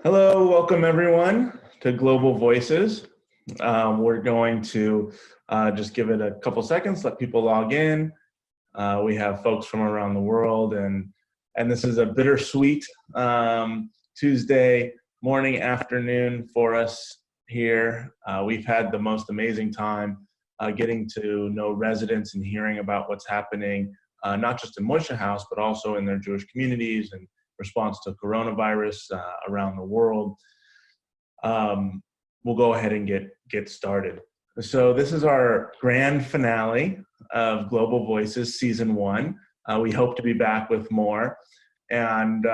Hello, welcome everyone to Global Voices. We're going to just give it a couple seconds, let people log in. We have folks from around the world, and this is a bittersweet Tuesday morning, afternoon for us here. We've had the most amazing time getting to know residents and hearing about what's happening, not just in Moishe House, but also in their Jewish communities and response to coronavirus around the world. We'll go ahead and get started. So this is our grand finale of Global Voices Season 1. We hope to be back with more. And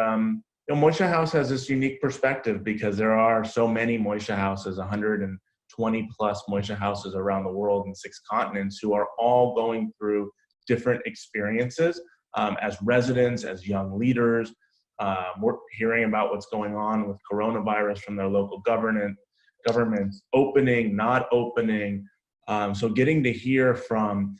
Moishe House has this unique perspective because there are so many Moishe Houses, 120 plus Moishe Houses around the world in 6 continents, who are all going through different experiences as residents, as young leaders. We're hearing about what's going on with coronavirus from their local governments, opening, not opening. So getting to hear from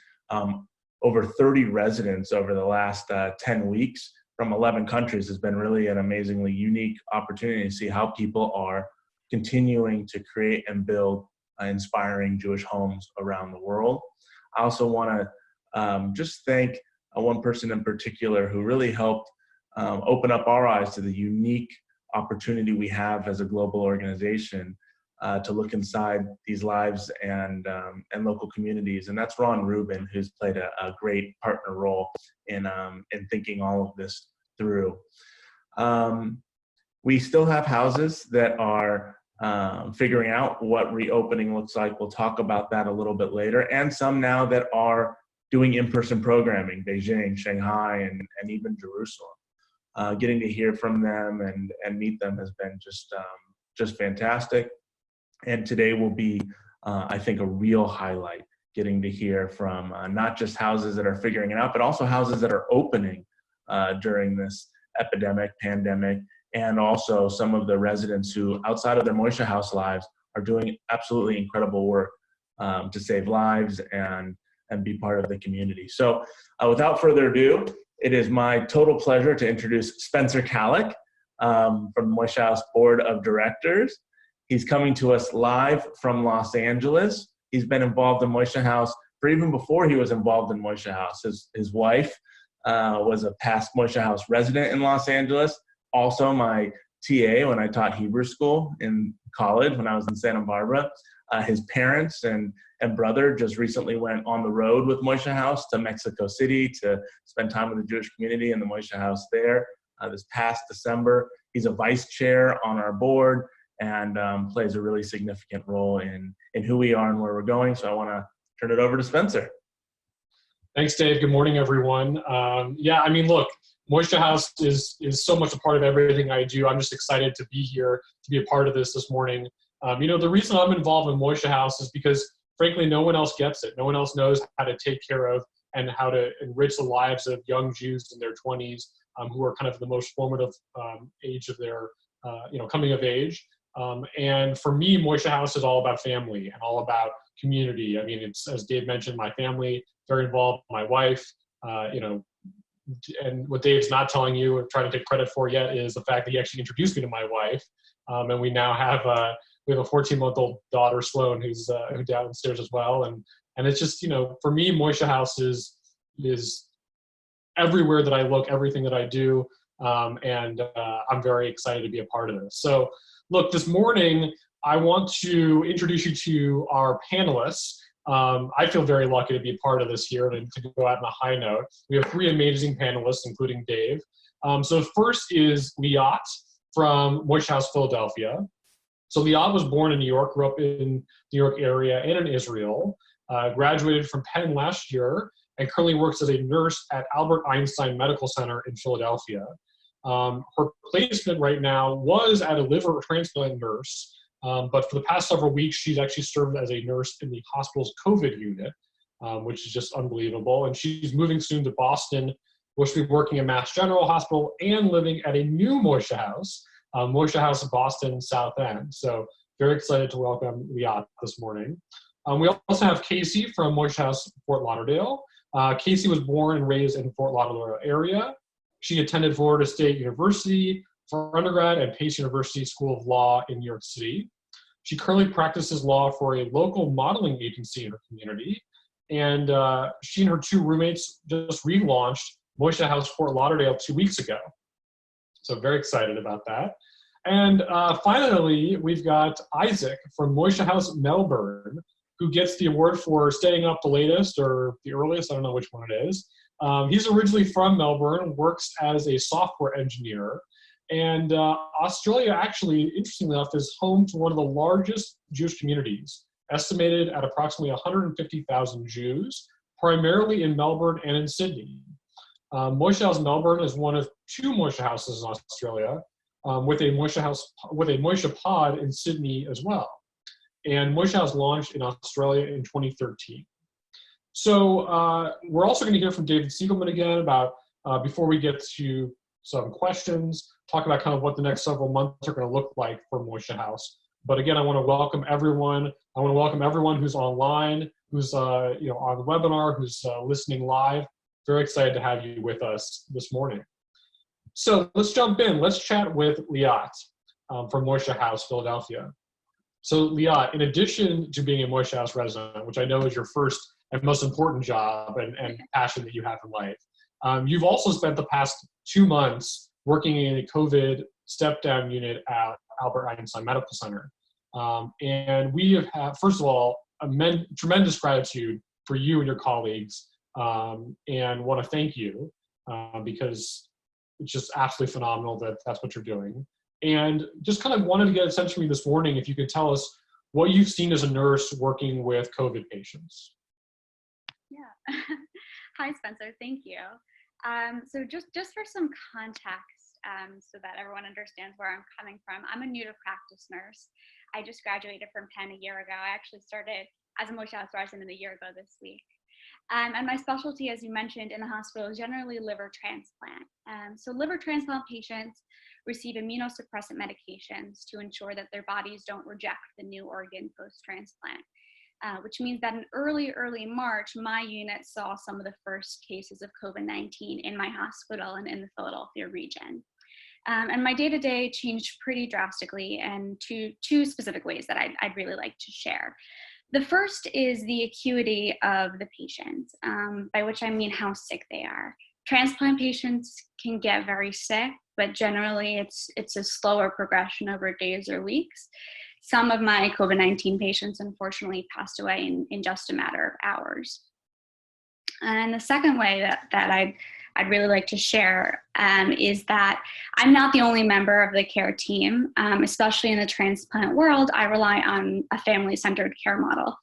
over 30 residents over the last 10 weeks from 11 countries has been really an amazingly unique opportunity to see how people are continuing to create and build inspiring Jewish homes around the world. I also want to just thank one person in particular who really helped open up our eyes to the unique opportunity we have as a global organization to look inside these lives and local communities. And that's Ron Rubin, who's played a great partner role in thinking all of this through. We still have houses that are figuring out what reopening looks like. We'll talk about that a little bit later. And some now that are doing in-person programming, Beijing, Shanghai, and even Jerusalem. Getting to hear from them and meet them has been just fantastic. And today will be, I think, a real highlight, getting to hear from not just houses that are figuring it out, but also houses that are opening during this pandemic, and also some of the residents who, outside of their Moishe House lives, are doing absolutely incredible work to save lives and be part of the community. So without further ado, it is my total pleasure to introduce Spencer Kallick from the Moishe House Board of Directors. He's coming to us live from Los Angeles. He's been involved in Moishe House for even before he was involved in Moishe House. His wife was a past Moishe House resident in Los Angeles, also my TA when I taught Hebrew school in college when I was in Santa Barbara. His parents and brother just recently went on the road with Moishe House to Mexico City to spend time with the Jewish community in the Moishe House there this past December. He's a vice chair on our board and plays a really significant role in who we are and where we're going. So I want to turn it over to Spencer. Thanks, Dave. Good morning, everyone. Yeah, I mean, look, Moishe House is so much a part of everything I do. I'm just excited to be here, to be a part of this morning. The reason I'm involved in Moishe House is because, frankly, no one else gets it. No one else knows how to take care of and how to enrich the lives of young Jews in their 20s who are kind of the most formative age of their, coming of age. And for me, Moishe House is all about family and all about community. I mean, it's, as Dave mentioned, my family, very involved, my wife, and what Dave's not telling you or trying to take credit for yet is the fact that he actually introduced me to my wife. And we now have we have a 14-month-old daughter, Sloan, who's downstairs as well. And it's just, for me, Moishe House is everywhere that I look, everything that I do. And I'm very excited to be a part of this. So look, this morning, I want to introduce you to our panelists. I feel very lucky to be a part of this here and to go out on a high note. We have 3 amazing panelists, including Dave. So first is Liat from Moishe House, Philadelphia. So Liat was born in New York, grew up in New York area and in Israel, graduated from Penn last year, and currently works as a nurse at Albert Einstein Medical Center in Philadelphia. Her placement right now was at a liver transplant nurse, but for the past several weeks, she's actually served as a nurse in the hospital's COVID unit, which is just unbelievable. And she's moving soon to Boston, where she'll be working at Mass General Hospital and living at a new Moishe House, Moishe House Boston South End. So very excited to welcome Liat this morning. We also have Casey from Moishe House, Fort Lauderdale. Casey was born and raised in Fort Lauderdale area. She attended Florida State University, for undergrad at Pace University School of Law in New York City. She currently practices law for a local modeling agency in her community. And she and her two roommates just relaunched Moishe House Fort Lauderdale 2 weeks ago. So very excited about that. And finally, we've got Isaac from Moishe House Melbourne, who gets the award for staying up the latest or the earliest, I don't know which one it is. He's originally from Melbourne, works as a software engineer. And Australia actually, interestingly enough, is home to one of the largest Jewish communities, estimated at approximately 150,000 Jews, primarily in Melbourne and in Sydney. Moishe House Melbourne is one of two Moishe houses in Australia, with a Moishe pod in Sydney as well. And Moishe House launched in Australia in 2013. So we're also going to hear from David Siegelman again about, before we get to some questions, talk about kind of what the next several months are going to look like for Moishe House. But again, I want to welcome everyone. I want to welcome everyone who's online, who's on the webinar, who's listening live. Very excited to have you with us this morning. So let's jump in. Let's chat with Liat from Moishe House, Philadelphia. So Liat, in addition to being a Moishe House resident, which I know is your first and most important job and passion that you have in life, you've also spent the past 2 months working in a COVID step-down unit at Albert Einstein Medical Center. And we have had, first of all, tremendous gratitude for you and your colleagues, and want to thank you because it's just absolutely phenomenal that that's what you're doing. And just kind of wanted to get a sense from you this morning, if you could tell us what you've seen as a nurse working with COVID patients. Yeah. Hi, Spencer. Thank you. So just for some context, so that everyone understands where I'm coming from, I'm a new to practice nurse. I just graduated from Penn a year ago. I actually started as a Moishe House resident a year ago this week. And my specialty, as you mentioned, in the hospital is generally liver transplant. So liver transplant patients receive immunosuppressant medications to ensure that their bodies don't reject the new organ post-transplant, which means that in early March, my unit saw some of the first cases of COVID-19 in my hospital and in the Philadelphia region. And my day-to-day changed pretty drastically in two specific ways that I'd really like to share. The first is the acuity of the patients, by which I mean how sick they are. Transplant patients can get very sick, but generally it's a slower progression over days or weeks. Some of my COVID-19 patients unfortunately passed away in just a matter of hours. And the second way that I'd really like to share is that I'm not the only member of the care team, especially in the transplant world. I rely on a family-centered care model.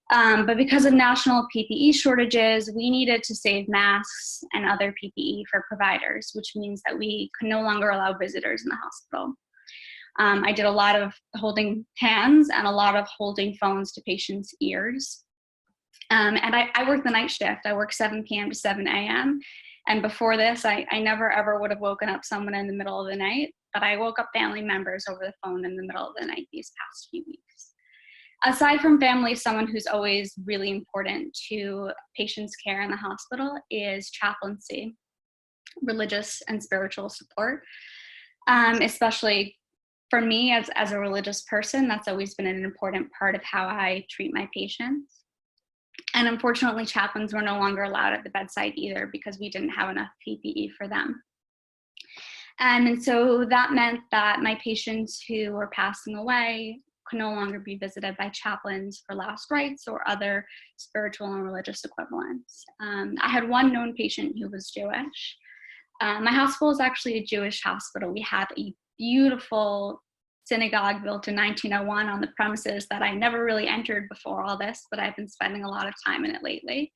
But because of national PPE shortages, we needed to save masks and other PPE for providers, which means that we could no longer allow visitors in the hospital. I did a lot of holding hands and a lot of holding phones to patients' ears. And I work the night shift. I work 7 p.m. to 7 a.m. And before this, I never ever would have woken up someone in the middle of the night, but I woke up family members over the phone in the middle of the night these past few weeks. Aside from family, someone who's always really important to patients' care in the hospital is chaplaincy, religious and spiritual support. Especially for me as a religious person, that's always been an important part of how I treat my patients. And unfortunately, chaplains were no longer allowed at the bedside either because we didn't have enough PPE for them. And so that meant that my patients who were passing away could no longer be visited by chaplains for last rites or other spiritual and religious equivalents. I had one known patient who was Jewish. My hospital is actually a Jewish hospital. We have a beautiful synagogue built in 1901 on the premises that I never really entered before all this, but I've been spending a lot of time in it lately.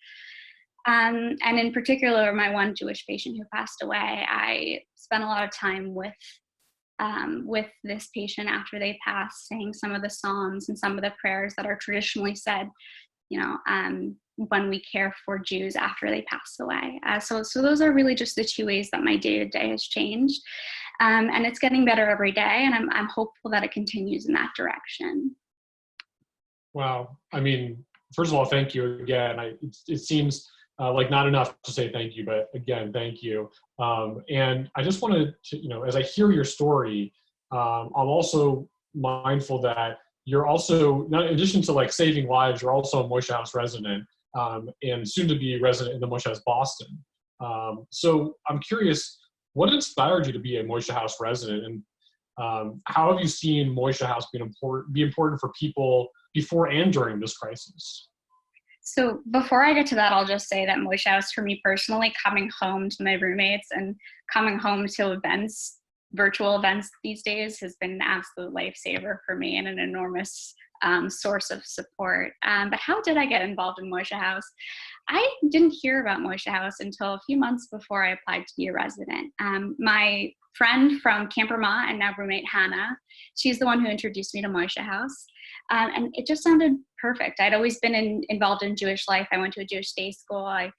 And in particular, my one Jewish patient who passed away, I spent a lot of time with this patient after they passed, saying some of the psalms and some of the prayers that are traditionally said, when we care for Jews after they pass away. So those are really just the two ways that my day-to-day has changed. And it's getting better every day, and I'm hopeful that it continues in that direction. Wow. I mean, first of all, thank you again. It seems like not enough to say thank you, but again, thank you. And I just wanted to, as I hear your story, I'm also mindful that you're also, not in addition to like saving lives, you're also a Moishe House resident, and soon to be resident in the Moishe House Boston. So I'm curious, what inspired you to be a Moishe House resident, and how have you seen Moishe House be important for people before and during this crisis? So before I get to that, I'll just say that Moishe House, for me personally, coming home to my roommates and coming home to events, virtual events these days, has been an absolute lifesaver for me and an enormous source of support. But how did I get involved in Moishe House? I didn't hear about Moishe House until a few months before I applied to be a resident. My friend from Camp Vermont and now roommate Hannah, she's the one who introduced me to Moishe House. And it just sounded perfect. I'd always been involved in Jewish life. I went to a Jewish day school. I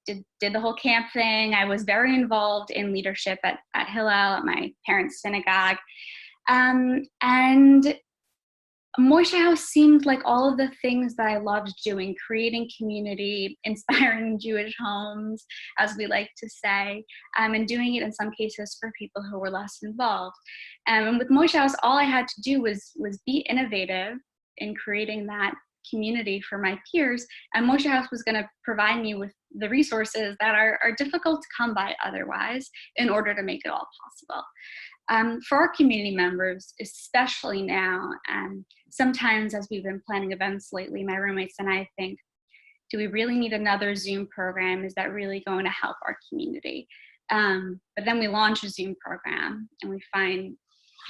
did the whole camp thing. I was very involved in leadership at Hillel, at my parents' synagogue. And Moishe House seemed like all of the things that I loved doing: creating community, inspiring Jewish homes, as we like to say, and doing it in some cases for people who were less involved. And with Moishe House, all I had to do was be innovative in creating that community for my peers, and Moishe House was going to provide me with the resources that are difficult to come by otherwise in order to make it all possible. For our community members, especially now, sometimes as we've been planning events lately, my roommates and I think, do we really need another Zoom program? Is that really going to help our community? But then we launch a Zoom program and we find,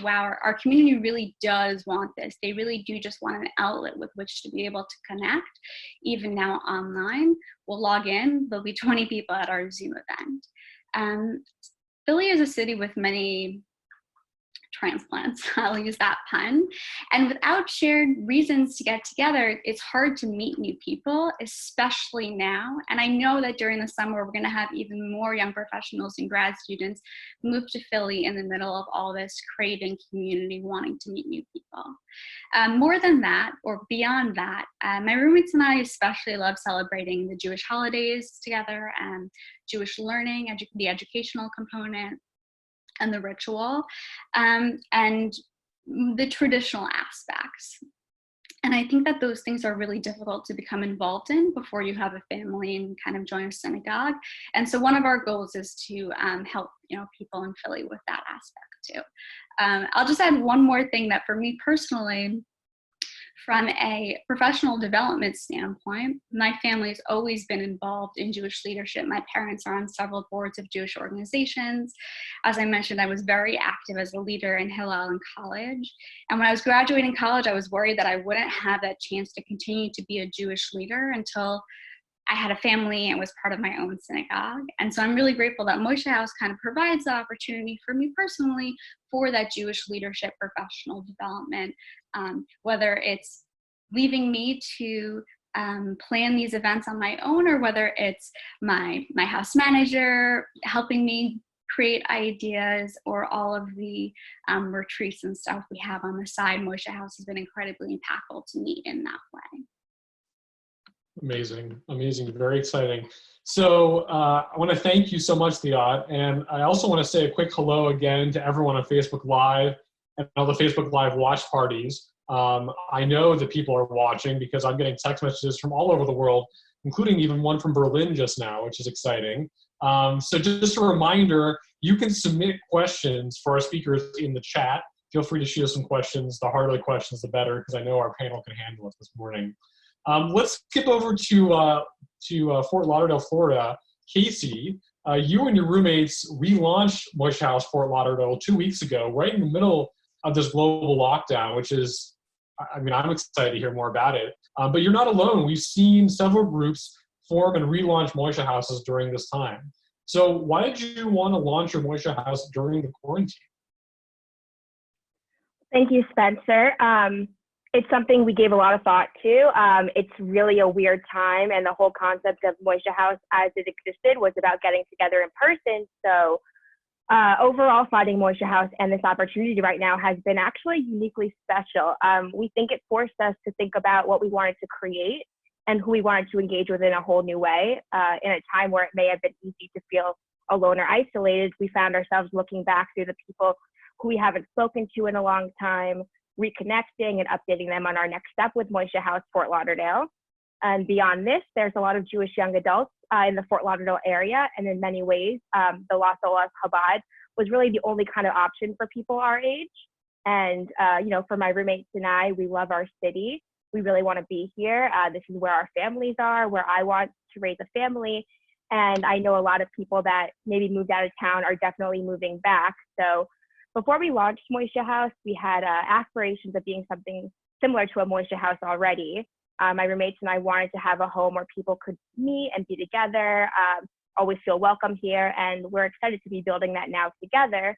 wow, our community really does want this. They really do just want an outlet with which to be able to connect. Even now online, we'll log in, there'll be 20 people at our Zoom event. Philly is a city with many transplants, I'll use that pun. And without shared reasons to get together, it's hard to meet new people, especially now. And I know that during the summer, we're going to have even more young professionals and grad students move to Philly in the middle of all this craving community, wanting to meet new people. More than that, or beyond that, my roommates and I especially love celebrating the Jewish holidays together, and Jewish learning, the educational component, and the ritual, and the traditional aspects. And I think that those things are really difficult to become involved in before you have a family and kind of join a synagogue. And so one of our goals is to help people in Philly with that aspect too. I'll just add one more thing, that for me personally, from a professional development standpoint, my family has always been involved in Jewish leadership. My parents are on several boards of Jewish organizations. As I mentioned, I was very active as a leader in Hillel in college. And when I was graduating college, I was worried that I wouldn't have that chance to continue to be a Jewish leader until I had a family and was part of my own synagogue. And so I'm really grateful that Moishe House kind of provides the opportunity for me personally for that Jewish leadership professional development, whether it's leaving me to plan these events on my own, or whether it's my house manager helping me create ideas, or all of the retreats and stuff we have on the side. Moishe House has been incredibly impactful to me in that way. Amazing, amazing, very exciting. So I want to thank you so much, Liat, and I also want to say a quick hello again to everyone on Facebook Live and all the Facebook Live watch parties. I know that people are watching because I'm getting text messages from all over the world, including even one from Berlin just now, which is exciting. So just a reminder, you can submit questions for our speakers in the chat. Feel free to shoot us some questions. The harder the questions, the better, because I know our panel can handle it this morning. Let's skip over to Fort Lauderdale, Florida. Casey, you and your roommates relaunched Moishe House Fort Lauderdale 2 weeks ago, right in the middle of this global lockdown, which is, I mean, I'm excited to hear more about it. But you're not alone. We've seen several groups form and relaunch Moishe Houses during this time. So why did you want to launch your Moishe House during the quarantine? Thank you, Spencer. It's something we gave a lot of thought to. It's really a weird time, and the whole concept of Moishe House as it existed was about getting together in person. So overall, finding Moishe House and this opportunity right now has been actually uniquely special. We think it forced us to think about what we wanted to create and who we wanted to engage with in a whole new way, in a time where it may have been easy to feel alone or isolated, we found ourselves looking back through the people who we haven't spoken to in a long time, reconnecting and updating them on our next step with Moishe House Fort Lauderdale. And beyond this, there's a lot of Jewish young adults in the Fort Lauderdale area, and in many ways, the Las Olas Chabad was really the only kind of option for people our age. And for my roommates and I, we love our city. We really want to be here. This is where our families are, where I want to raise a family. And I know a lot of people that maybe moved out of town are definitely moving back. So before we launched Moishe House, we had aspirations of being something similar to a Moishe House already. My roommates and I wanted to have a home where people could meet and be together, always feel welcome here. And we're excited to be building that now together.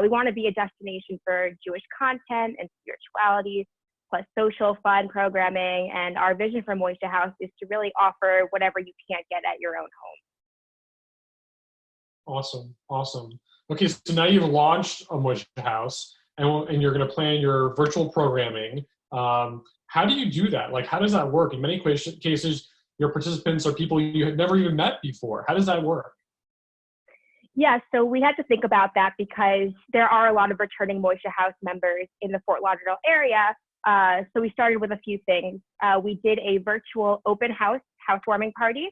We want to be a destination for Jewish content and spirituality, plus social fun programming. And our vision for Moishe House is to really offer whatever you can't get at your own home. Awesome. Okay, so now you've launched a Moishe House, and you're going to plan your virtual programming. How do you do that? Like, how does that work? In many cases, your participants are people you had never even met before. How does that work? Yeah, so we had to think about that because there are a lot of returning Moishe House members in the Fort Lauderdale area. So we started with a few things. We did a virtual open house housewarming party.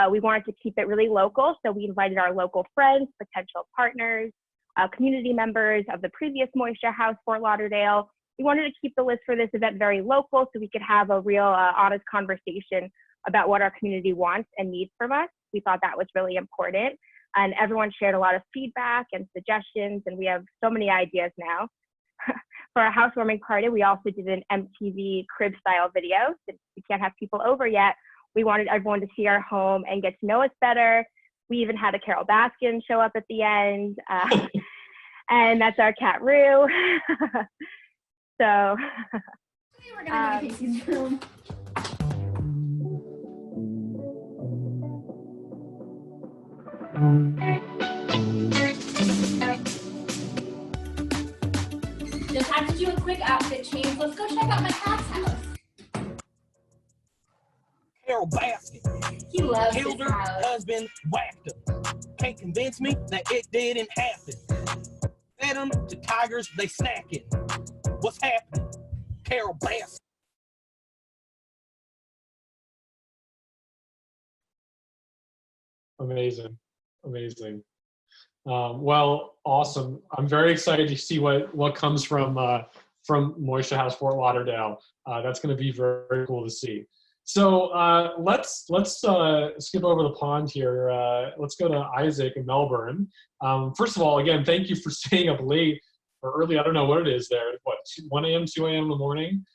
We wanted to keep it really local, so we invited our local friends, potential partners, community members of the previous Moishe House Fort Lauderdale. We wanted to keep the list for this event very local so we could have a real honest conversation about what our community wants and needs from us. We thought that was really important. And everyone shared a lot of feedback and suggestions, and we have so many ideas now. For our housewarming party, we also did an MTV crib style video. Since we can't have people over yet, we wanted everyone to see our home and get to know us better. We even had a Carol Baskin show up at the end. And that's our cat Rue. So we're gonna go to Casey's room. Just had to do a quick outfit change. Let's go check out my cat's house. Carol Baskin. He loves Killed his her house. husband, whacked her. Can't convince me that it didn't happen. Fed them to tigers, they snacking. What's happening? Carol Baskin. Amazing. Well, awesome. I'm very excited to see what comes from Moishe House Fort Lauderdale. That's going to be very, very cool to see. So let's skip over the pond here. Let's go to Isaac in Melbourne. First of all, again, thank you for staying up late or early. I don't know what it is there. 1 a.m., 2 a.m. in the morning.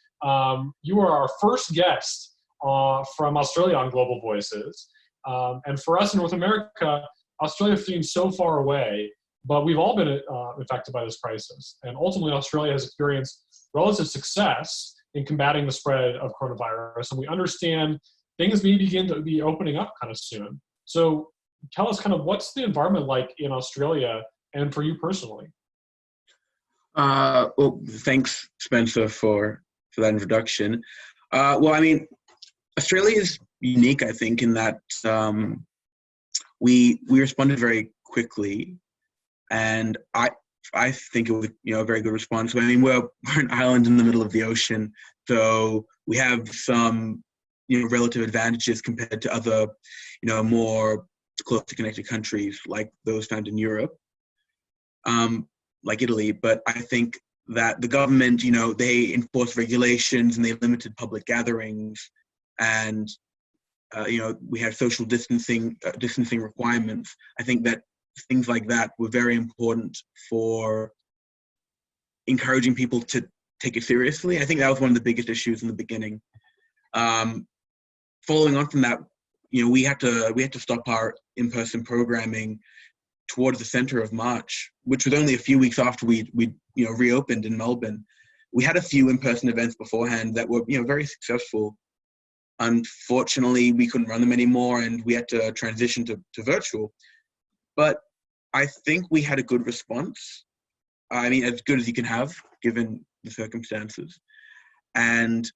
You are our first guest from Australia on Global Voices. And for us in North America, Australia seems so far away, but we've all been affected by this crisis. And ultimately, Australia has experienced relative success in combating the spread of coronavirus. And we understand things may begin to be opening up kind of soon. So tell us kind of what's the environment like in Australia and for you personally? Well, thanks, Spencer, for that introduction. Well, I mean, Australia is unique, I think, in that we responded very quickly, and I think it was a very good response. I mean, we're an island in the middle of the ocean, so we have some relative advantages compared to other more closely connected countries like those found in Europe, like Italy. But I think that the government, they enforced regulations and they limited public gatherings, and we had social distancing requirements. I think that things like that were very important for encouraging people to take it seriously. I think that was one of the biggest issues in the beginning. Following on from that, we had to stop our in-person programming towards the center of March, which was only a few weeks after we reopened in Melbourne. We had a few in-person events beforehand that were very successful. Unfortunately, we couldn't run them anymore, and we had to transition to virtual. But I think we had a good response. I mean, as good as you can have, given the circumstances. And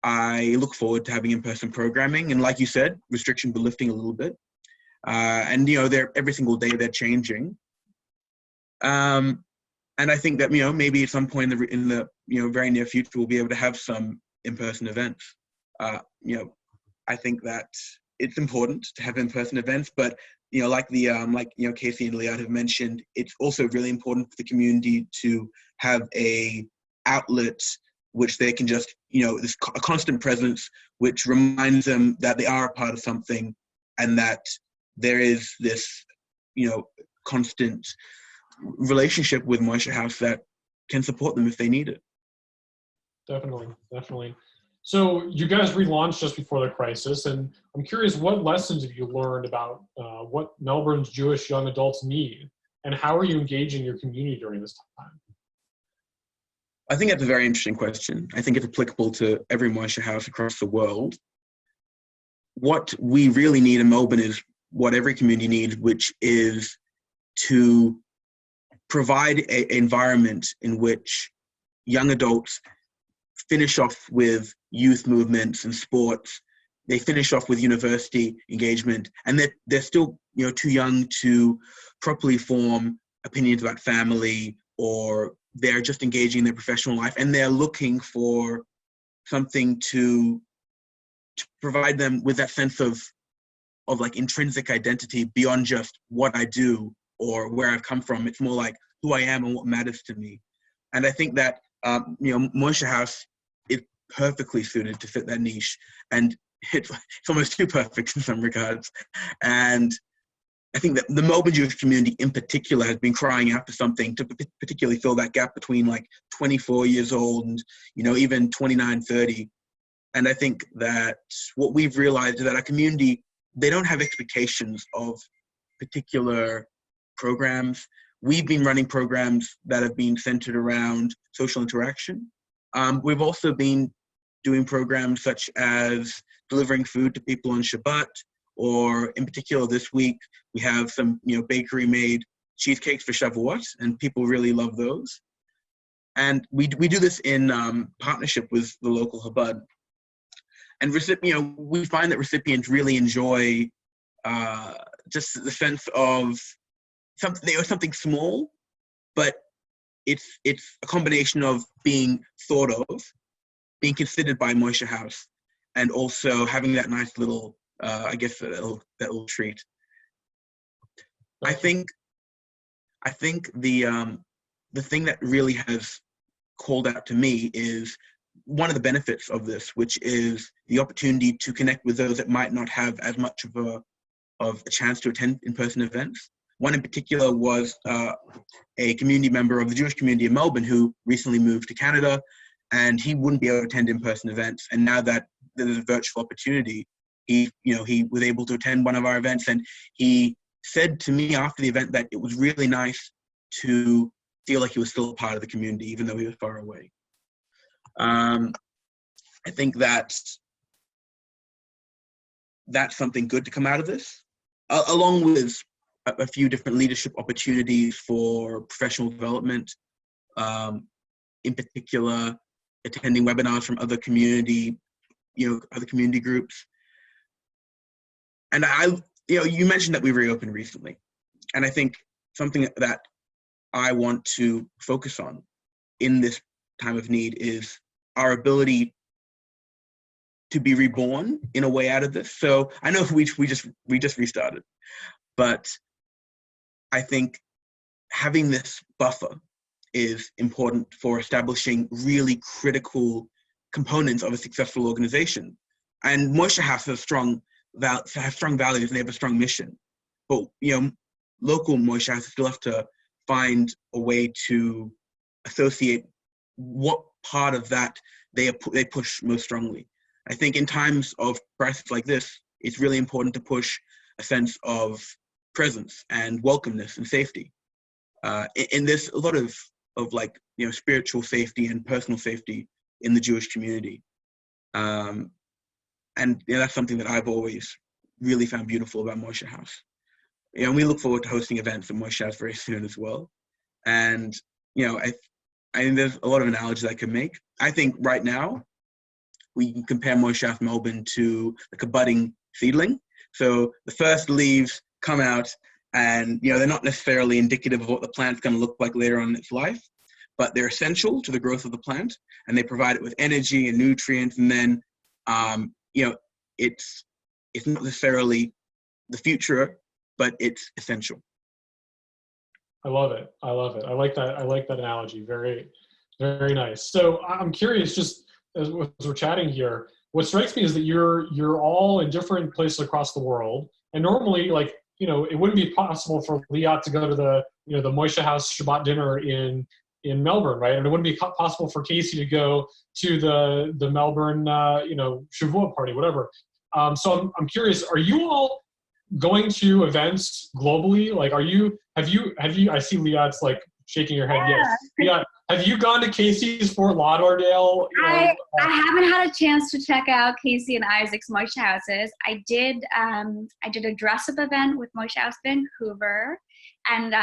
I look forward to having in-person programming. And like you said, restrictions were lifting a little bit. And they're every single day they're changing. And I think that maybe at some point in the very near future we'll be able to have some in-person events. I think that it's important to have in-person events, but like Casey and Liad have mentioned, it's also really important for the community to have a outlet which they can just a constant presence which reminds them that they are a part of something, and that there is this constant relationship with Moishe House that can support them if they need it. Definitely. So you guys relaunched just before the crisis, and I'm curious, what lessons have you learned about what Melbourne's Jewish young adults need, and how are you engaging your community during this time? I think that's a very interesting question. I think it's applicable to every Moishe House across the world. What we really need in Melbourne is what every community needs, which is to provide an environment in which young adults finish off with youth movements and sports. They finish off with university engagement, and they're still too young to properly form opinions about family, or they're just engaging in their professional life, and they're looking for something to provide them with that sense of like intrinsic identity beyond just what I do or where I've come from. It's more like who I am and what matters to me. And I think that Moishe House is perfectly suited to fit that niche, and it's almost too perfect in some regards. And I think that the Melbourne Jewish community in particular has been crying out for something to particularly fill that gap between like 24 years old and even 29, 30. And I think that what we've realized is that our community, they don't have expectations of particular programs. We've been running programs that have been centered around social interaction. We've also been doing programs such as delivering food to people on Shabbat, or in particular this week, we have some bakery-made cheesecakes for Shavuot, and people really love those. And we do this in partnership with the local Chabad. And we find that recipients really enjoy just the sense of something small, but it's a combination of being thought of, being considered by Moishe House, and also having that nice little, that little treat. I think the thing that really has called out to me is one of the benefits of this, which is the opportunity to connect with those that might not have as much of a chance to attend in-person events. One in particular was a community member of the Jewish community in Melbourne who recently moved to Canada, and he wouldn't be able to attend in-person events. And now that there's a virtual opportunity, he was able to attend one of our events, and he said to me after the event that it was really nice to feel like he was still a part of the community, even though he was far away. I think that's something good to come out of this, along with a few different leadership opportunities for professional development, in particular, attending webinars from other community groups. And you mentioned that we reopened recently, and I think something that I want to focus on in this time of need is our ability to be reborn in a way out of this. So I know we just restarted, but I think having this buffer is important for establishing really critical components of a successful organization. And Moishe has strong values, and they have a strong mission. But local Moishe has still have to find a way to associate what part of that they push most strongly. I think in times of crisis like this, it's really important to push a sense of presence and welcomeness and safety. And there's a lot of spiritual safety and personal safety in the Jewish community. And that's something that I've always really found beautiful about Moishe House. And we look forward to hosting events at Moishe House very soon as well. And I think there's a lot of analogies I can make. I think right now we can compare Moishe House Melbourne to like a budding seedling. So the first leaves come out, and they're not necessarily indicative of what the plant's going to look like later on in its life, but they're essential to the growth of the plant, and they provide it with energy and nutrients. And then, it's not necessarily the future, but it's essential. I love it. I love it. I like that analogy. Very, very nice. So I'm curious, just as we're chatting here, what strikes me is that you're all in different places across the world, and normally, like, it wouldn't be possible for Liat to go to the Moishe House Shabbat dinner in Melbourne, right? And it wouldn't be possible for Casey to go to the Melbourne Shavuot party, whatever. So I'm curious, are you all going to events globally? Like, have you, I see Liat's like shaking your head. Yeah. Yes. Liat, have you gone to Casey's Fort Lauderdale? I haven't had a chance to check out Casey and Isaac's Moishe houses. I did a dress up event with Moishe House Vancouver, and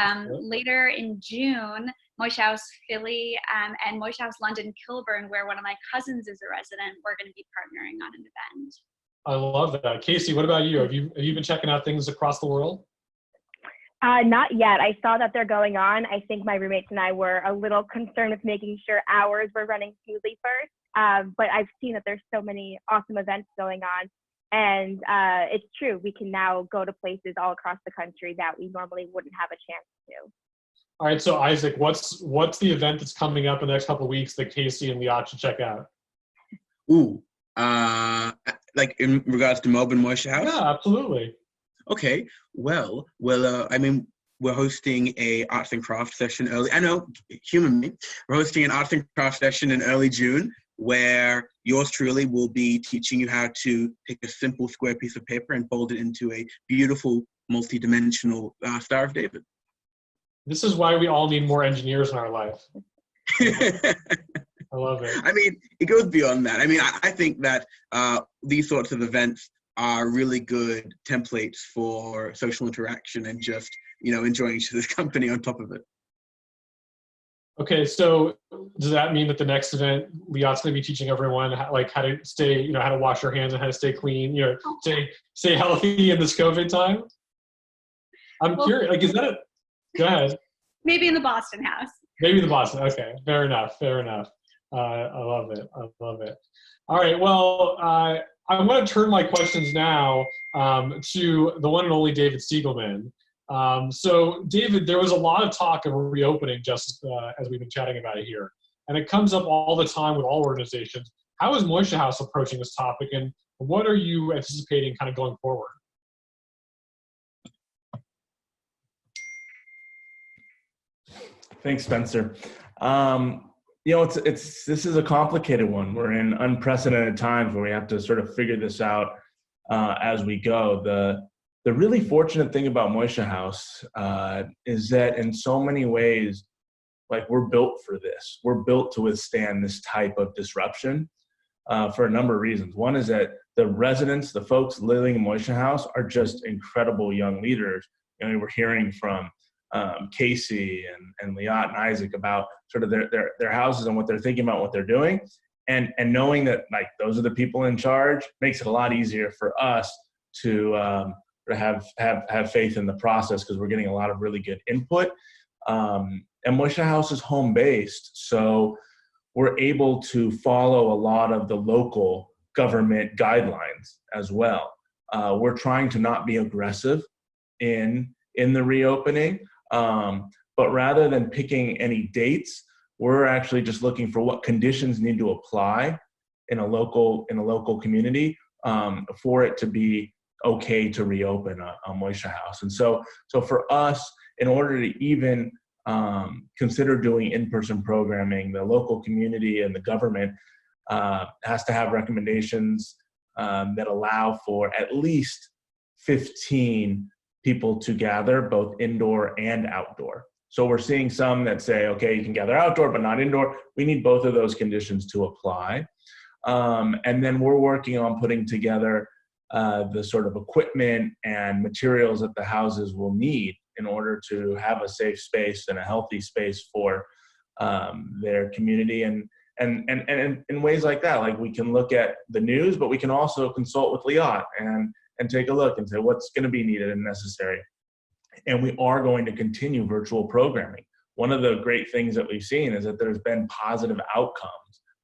later in June, Moishe House Philly and Moishe House London Kilburn, where one of my cousins is a resident, we're going to be partnering on an event. I love that. Casey, what about you? Have you been checking out things across the world? Not yet. I saw that they're going on. I think my roommates and I were a little concerned with making sure ours were running smoothly first. But I've seen that there's so many awesome events going on. And it's true. We can now go to places all across the country that we normally wouldn't have a chance to. All right. So Isaac, what's the event that's coming up in the next couple of weeks that Casey and Liat should check out? Ooh, like in regards to Melbourne Moishe House? Yeah, absolutely. Okay, well, we're hosting a arts and crafts session early. I know, human me. We're hosting an arts and crafts session in early June, where yours truly will be teaching you how to take a simple square piece of paper and fold it into a beautiful, multi-dimensional Star of David. This is why we all need more engineers in our life. I love it. I mean, it goes beyond that. I mean, I think that these sorts of events are really good templates for social interaction and just, enjoying each other's company on top of it. Okay, so does that mean that the next event, Liat's going to be teaching everyone how to stay, how to wash your hands and how to stay clean, stay healthy in this COVID time? I'm curious. Like, is that it? Go ahead. Maybe in the Boston house. Maybe the Boston. Okay, fair enough. I love it. All right. Well, I want to turn my questions now to the one and only David Siegelman. So, David, there was a lot of talk of reopening just as we've been chatting about it here, and it comes up all the time with all organizations. How is Moishe House approaching this topic, and what are you anticipating kind of going forward? Thanks, Spencer. This is a complicated one. We're in unprecedented times where we have to sort of figure this out as we go. The really fortunate thing about Moishe House is that in so many ways, like, we're built for this. We're built to withstand this type of disruption for a number of reasons. One is that the residents, the folks living in Moishe House, are just incredible young leaders. We're hearing from Casey and Liat and Isaac about sort of their houses and what they're thinking about, what they're doing, and knowing that, like, those are the people in charge makes it a lot easier for us to have faith in the process, because we're getting a lot of really good input. And Moishe House is home based, so we're able to follow a lot of the local government guidelines as well. We're trying to not be aggressive in the reopening. But rather than picking any dates, we're actually just looking for what conditions need to apply in a local community for it to be okay to reopen a Moishe House. And so for us, in order to even consider doing in-person programming, the local community and the government has to have recommendations that allow for at least 15 people to gather, both indoor and outdoor. So we're seeing some that say, okay, you can gather outdoor, but not indoor. We need both of those conditions to apply. And then we're working on putting together the sort of equipment and materials that the houses will need in order to have a safe space and a healthy space for their community. And in ways like that, like, we can look at the news, but we can also consult with Liat and take a look and say what's going to be needed and necessary. And we are going to continue virtual programming. One of the great things that we've seen is that there's been positive outcomes.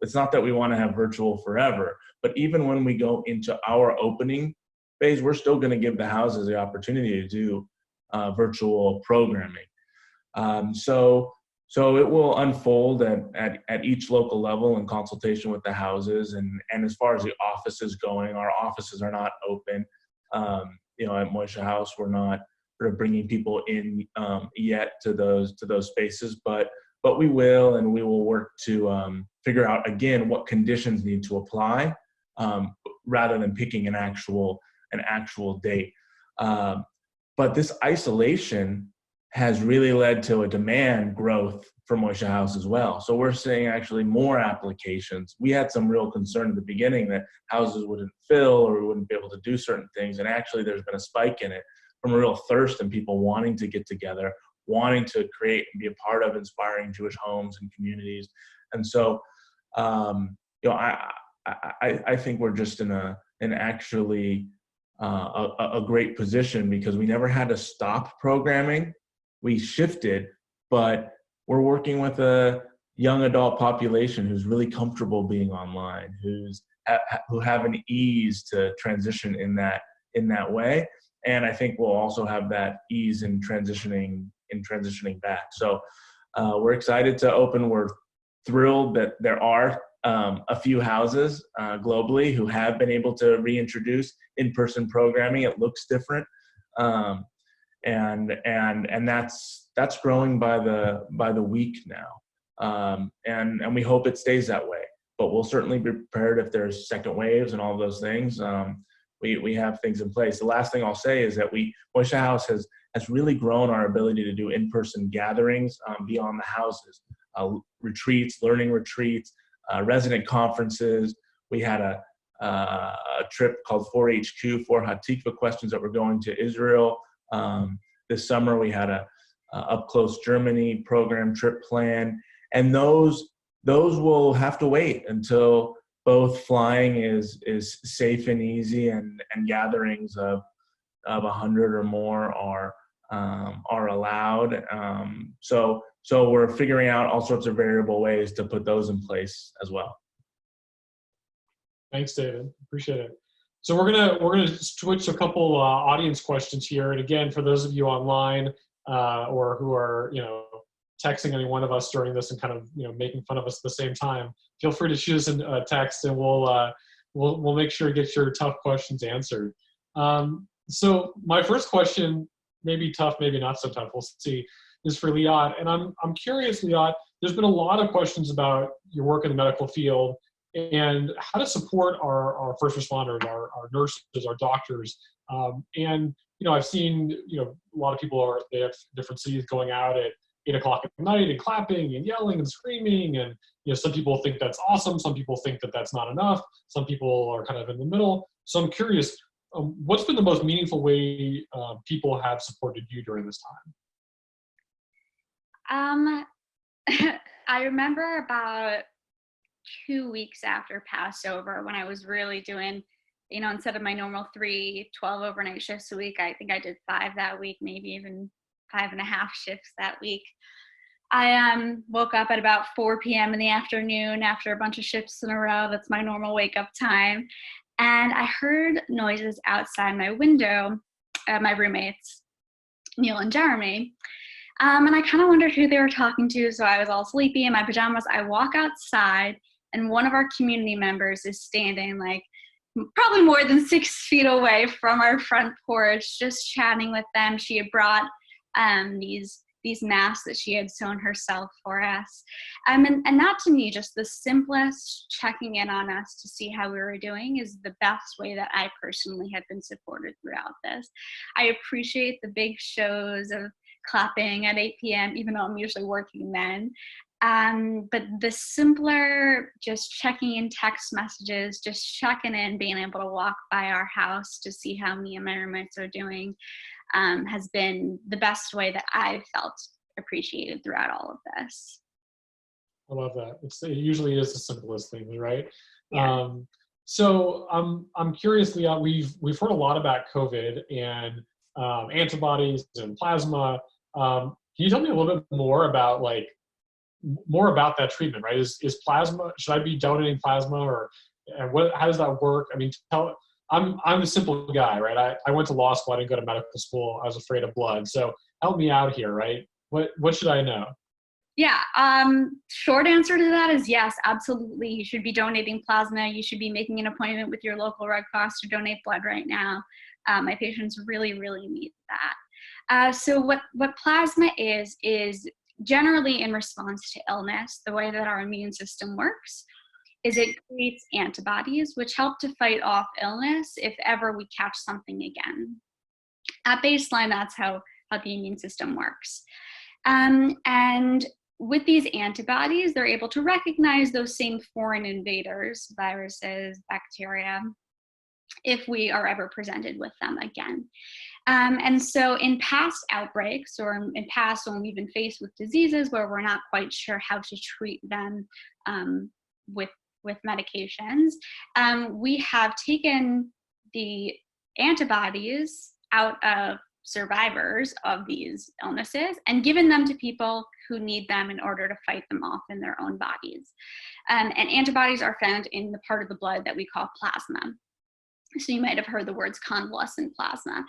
It's not that we want to have virtual forever, but even when we go into our opening phase, we're still going to give the houses the opportunity to do virtual programming. So it will unfold at each local level in consultation with the houses. And as far as the offices going, our offices are not open. At Moishe House, we're not sort of bringing people in yet to those spaces, but we will, and we will work to figure out again what conditions need to apply rather than picking an actual date. But this isolation has really led to a demand growth for Moishe House as well. So we're seeing actually more applications. We had some real concern at the beginning that houses wouldn't fill or we wouldn't be able to do certain things. And actually there's been a spike in it from a real thirst and people wanting to get together, wanting to create and be a part of inspiring Jewish homes and communities. And so, I think we're just in a great position because we never had to stop programming. We shifted, but we're working with a young adult population who's really comfortable being online, who have an ease to transition in that way. And I think we'll also have that ease in transitioning back. So we're excited to open. We're thrilled that there are a few houses globally who have been able to reintroduce in-person programming. It looks different. And that's growing by the week now, and we hope it stays that way. But we'll certainly be prepared if there's second waves and all those things. We have things in place. The last thing I'll say is that Moishe House has really grown our ability to do in-person gatherings beyond the houses, retreats, learning retreats, resident conferences. We had a trip called 4HQ, 4 Hatikva questions that we're going to Israel. This summer we had a Up Close Germany program trip plan, and those will have to wait until both flying is safe and easy and gatherings of 100 or more are allowed. So we're figuring out all sorts of variable ways to put those in place as well. Thanks, David. Appreciate it. So we're gonna switch to a couple audience questions here. And again, for those of you online or who are texting any one of us during this and kind of making fun of us at the same time, feel free to shoot us a text, and we'll make sure to get your tough questions answered. So my first question, maybe tough, maybe not so tough, we'll see, is for Liat. And I'm curious, Liat, there's been a lot of questions about your work in the medical field and how to support our first responders, our nurses, our doctors. And I've seen a lot of people they have different cities going out at 8 o'clock at night and clapping and yelling and screaming, and some people think that's awesome, some people think that that's not enough, some people are kind of in the middle. So I'm curious, what's been the most meaningful way people have supported you during this time? I remember about 2 weeks after Passover when I was really doing, instead of my normal 3 12 overnight shifts a week, I think I did 5 that week, maybe even 5.5 shifts that week. I woke up at about 4 p.m. in the afternoon after a bunch of shifts in a row. That's my normal wake up time. And I heard noises outside my window, my roommates, Neil and Jeremy. And I kind of wondered who they were talking to. So I was all sleepy in my pajamas. I walk outside, and one of our community members is standing like probably more than 6 feet away from our front porch, just chatting with them. She had brought these masks that she had sewn herself for us. And that, to me, just the simplest checking in on us to see how we were doing is the best way that I personally have been supported throughout this. I appreciate the big shows of clapping at 8 p.m., even though I'm usually working then. But the simpler, just checking in text messages, just checking in, being able to walk by our house to see how me and my roommates are doing, has been the best way that I've felt appreciated throughout all of this. I love that. It usually is the simplest thing, right? Yeah. So I'm curious, Leah, we've heard a lot about COVID and antibodies and plasma. Can you tell me a little bit more about that treatment, right? Is plasma, should I be donating plasma, or and how does that work? I mean, I'm a simple guy, right? I went to law school, I didn't go to medical school, I was afraid of blood. So help me out here, right? What should I know? Yeah, short answer to that is yes, absolutely. You should be donating plasma. You should be making an appointment with your local Red Cross to donate blood right now. My patients really, really need that. So what plasma is generally in response to illness, the way that our immune system works is it creates antibodies which help to fight off illness if ever we catch something again. At baseline, that's how the immune system works. And with these antibodies, they're able to recognize those same foreign invaders, viruses, bacteria, if we are ever presented with them again. And so in past outbreaks, or in past when we've been faced with diseases where we're not quite sure how to treat them with medications, we have taken the antibodies out of survivors of these illnesses and given them to people who need them in order to fight them off in their own bodies. And antibodies are found in the part of the blood that we call plasma. So you might have heard the words convalescent plasma.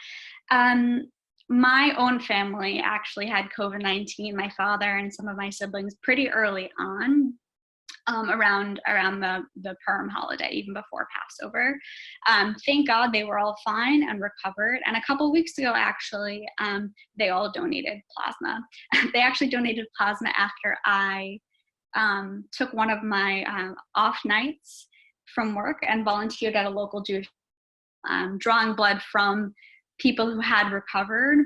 My own family actually had COVID-19, my father and some of my siblings, pretty early on, around the Purim holiday, even before Passover. Thank God they were all fine and recovered. And a couple weeks ago, actually, they all donated plasma. They actually donated plasma after I took one of my off nights from work and volunteered at a local Jewish drawing blood from people who had recovered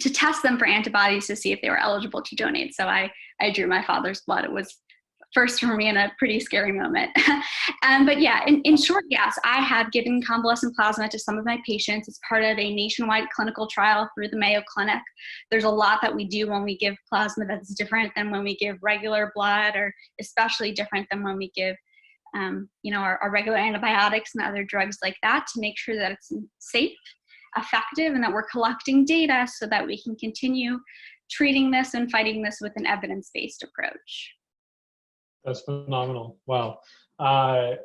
to test them for antibodies to see if they were eligible to donate. So I drew my father's blood. It was first for me in a pretty scary moment. But yeah, in short, yes, I have given convalescent plasma to some of my patients. It's part of a nationwide clinical trial through the Mayo Clinic. There's a lot that we do when we give plasma that's different than when we give regular blood, or especially different than when we give our regular antibiotics and other drugs like that, to make sure that it's safe, effective, and that we're collecting data so that we can continue treating this and fighting this with an evidence-based approach. That's phenomenal. Wow. I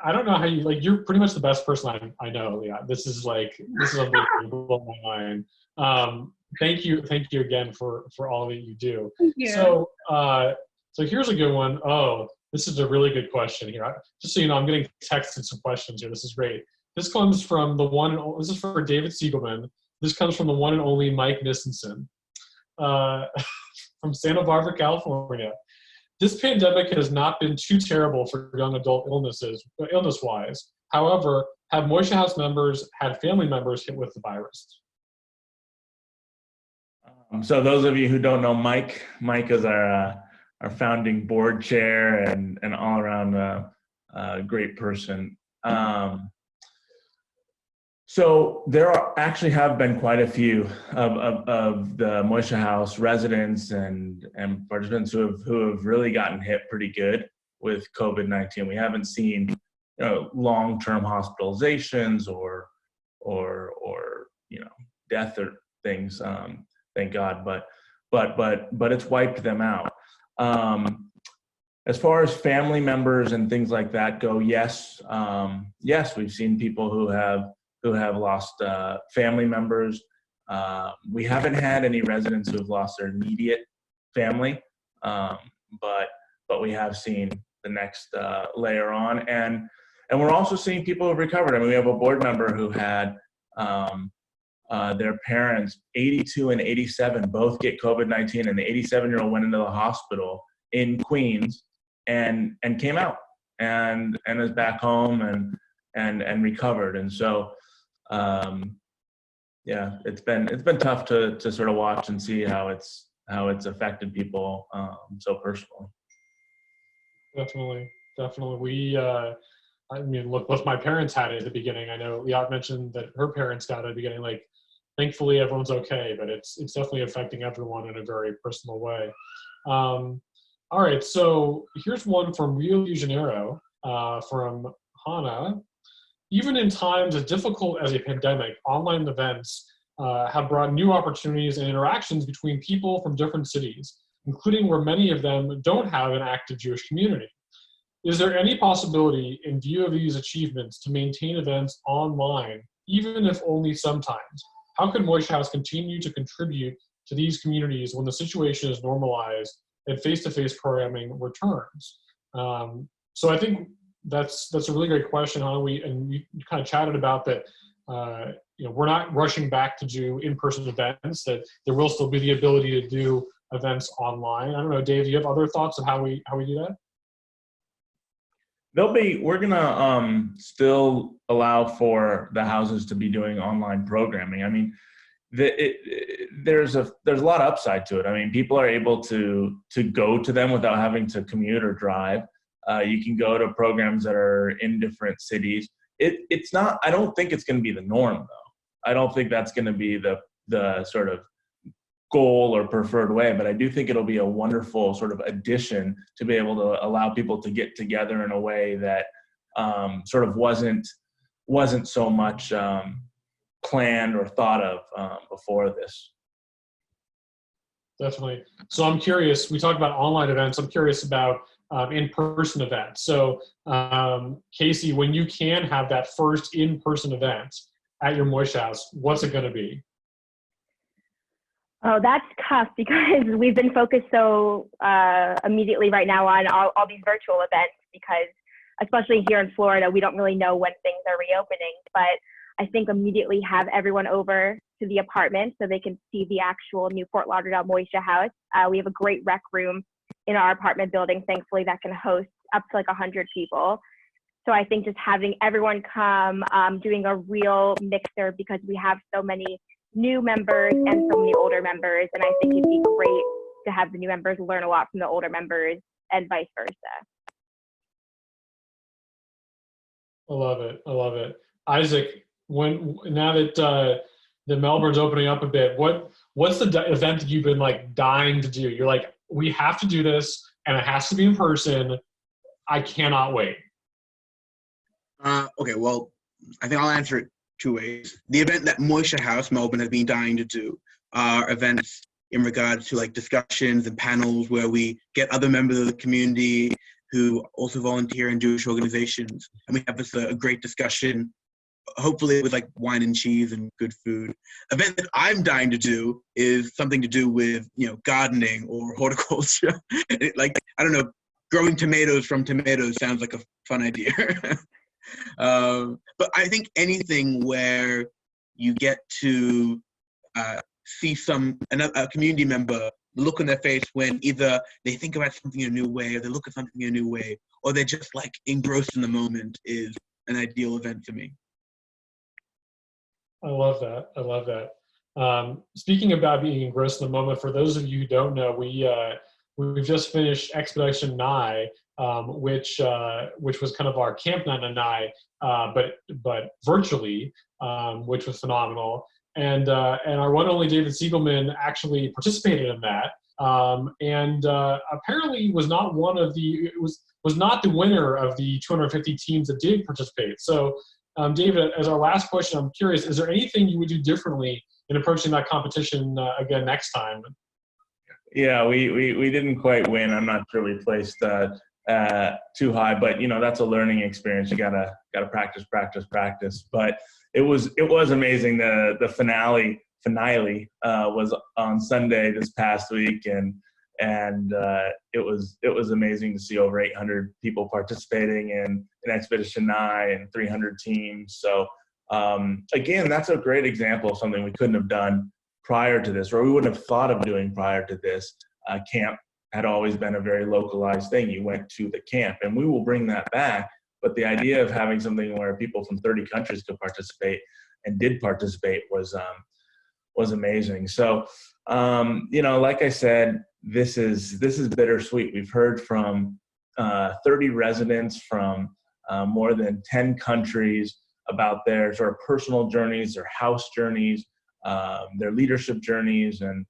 don't know how you're pretty much the best person I know, Leah. This is unbelievable in my mind. Thank you again for all that you do. Thank you. So here's a good one. Oh, this is a really good question here. Just so you know, I'm getting texted some questions here. This is great. This comes from this is for David Siegelman. This comes from the one and only Mike Nissenson from Santa Barbara, California. This pandemic has not been too terrible for young adult illness-wise. However, have Moishe House members had family members hit with the virus? So those of you who don't know Mike is our founding board chair and all around great person. So there actually have been quite a few of the Moishe House residents and participants who have really gotten hit pretty good with COVID-19. We haven't seen long-term hospitalizations or death or things, thank God. But it's wiped them out. As far as family members and things like that go, yes, we've seen people who have lost family members. We haven't had any residents who have lost their immediate family, but we have seen the next layer on, and we're also seeing people who have recovered. I mean, we have a board member who had their parents, 82 and 87, both get COVID-19, and the 87-year-old went into the hospital in Queens and came out and is back home and recovered. And so it's been tough to sort of watch and see how it's affected people so personally. Definitely. We look, my parents had it at the beginning. I know Liat mentioned that her parents got it at the beginning. Like, thankfully everyone's okay, but it's definitely affecting everyone in a very personal way. All right, so here's one from Rio de Janeiro, from Hannah, even in times as difficult as a pandemic, online events have brought new opportunities and interactions between people from different cities, including where many of them don't have an active Jewish community. Is there any possibility, in view of these achievements, to maintain events online, even if only sometimes? How could Moishe House continue to contribute to these communities when the situation is normalized and face-to-face programming returns? So I think that's a really great question, Hannah. We kind of chatted about that. We're not rushing back to do in-person events. That there will still be the ability to do events online. I don't know, Dave. Do you have other thoughts of how we do that? We're gonna still allow for the houses to be doing online programming. I mean, there's a lot of upside to it. I mean, people are able to go to them without having to commute or drive. You can go to programs that are in different cities. It's not. I don't think it's going to be the norm, though. I don't think that's going to be the sort of goal or preferred way, but I do think it'll be a wonderful sort of addition to be able to allow people to get together in a way that sort of wasn't so much planned or thought of before this. Definitely. So I'm curious, we talked about online events. I'm curious about in-person events. So Casey, when you can have that first in-person event at your Moishe House, what's it going to be? Oh, that's tough because we've been focused so immediately right now on all these virtual events because especially here in Florida, we don't really know when things are reopening. But I think immediately have everyone over to the apartment so they can see the actual new Fort Lauderdale Moishe House. We have a great rec room in our apartment building, thankfully, that can host up to like 100 people. So I think just having everyone come, doing a real mixer because we have so many new members and so many older members. And I think it'd be great to have the new members learn a lot from the older members and vice versa. I love it. I love it. Isaac, now that the Melbourne's opening up a bit, what's the event that you've been like dying to do? You're like, we have to do this and it has to be in person. I cannot wait. Okay, well, I think I'll answer it two ways. The event that Moishe House Melbourne has been dying to do are events in regards to like discussions and panels where we get other members of the community who also volunteer in Jewish organizations, and we have a great discussion, hopefully with like wine and cheese and good food. Event that I'm dying to do is something to do with, gardening or horticulture. Like, I don't know, growing tomatoes from tomatoes sounds like a fun idea. But I think anything where you get to see a community member look on their face when either they think about something in a new way, or they look at something in a new way, or they're just like engrossed in the moment is an ideal event for me. I love that. I love that. Speaking about being engrossed in the moment, for those of you who don't know, we've just finished Expedition Nye, which was kind of our Camp Nine, but virtually, which was phenomenal. And our one and only David Siegelman actually participated in that, and apparently was not was not the winner of the 250 teams that did participate. So, David, as our last question, I'm curious: is there anything you would do differently in approaching that competition again next time? Yeah, we didn't quite win. I'm not sure we placed too high, but that's a learning experience. You gotta practice. But it was amazing. The finale was on Sunday this past week, and it was amazing to see over 800 people participating in Expedition Nye and 300 teams. So again, that's a great example of something we couldn't have done prior to this, or we wouldn't have thought of doing prior to this. Camp had always been a very localized thing. You went to the camp, and we will bring that back. But the idea of having something where people from 30 countries could participate and did participate was amazing. So, like I said, this is bittersweet. We've heard from 30 residents from more than 10 countries about their sort of personal journeys, their house journeys, their leadership journeys, and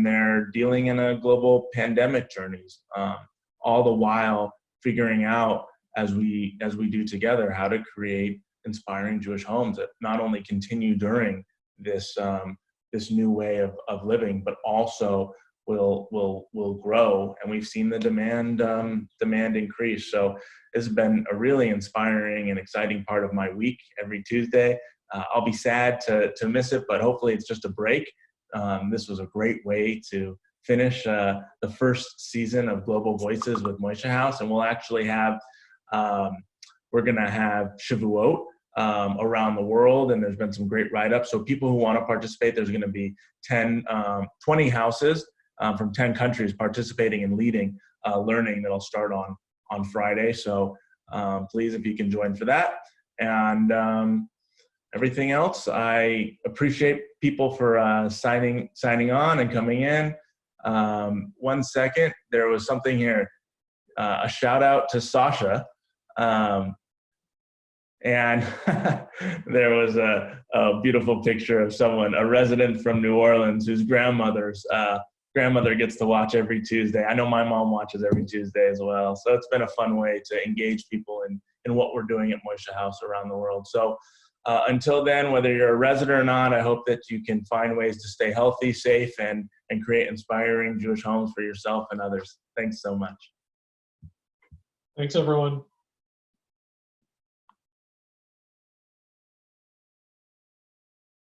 they're dealing in a global pandemic journeys, all the while figuring out as we do together, how to create inspiring Jewish homes that not only continue during this this new way of living, but also will grow. And we've seen the demand increase. So this has been a really inspiring and exciting part of my week every Tuesday. I'll be sad to miss it, but hopefully it's just a break. This was a great way to finish the first season of Global Voices with Moishe House, and we'll actually have we're going to have Shavuot around the world, and there's been some great write-ups. So people who want to participate, there's going to be 20 houses from 10 countries participating and leading learning that'll start on Friday. So please, if you can join for that. And everything else, I appreciate people for signing on and coming in. 1 second, there was something here. A shout out to Sasha. And there was a beautiful picture of someone, a resident from New Orleans, whose grandmother gets to watch every Tuesday. I know my mom watches every Tuesday as well. So it's been a fun way to engage people in what we're doing at Moishe House around the world. So until then, whether you're a resident or not, I hope that you can find ways to stay healthy, safe, and create inspiring Jewish homes for yourself and others. Thanks so much. Thanks, everyone.